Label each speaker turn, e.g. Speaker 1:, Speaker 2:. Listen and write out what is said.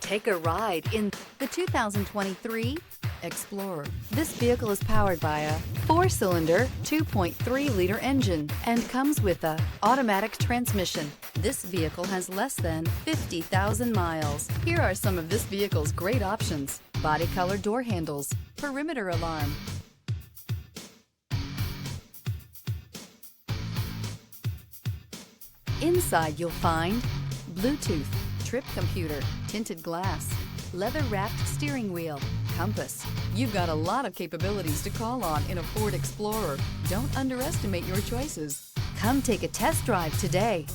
Speaker 1: Take a ride in the 2023 Explorer. This vehicle is powered by a 4-cylinder, 2.3-liter engine and comes with a automatic transmission. This vehicle has less than 50,000 miles. Here are some of this vehicle's great options: body color door handles, perimeter alarm, inside you'll find Bluetooth, trip computer, tinted glass, leather-wrapped steering wheel, compass. You've got a lot of capabilities to call on in a Ford Explorer. Don't underestimate your choices. Come take a test drive today.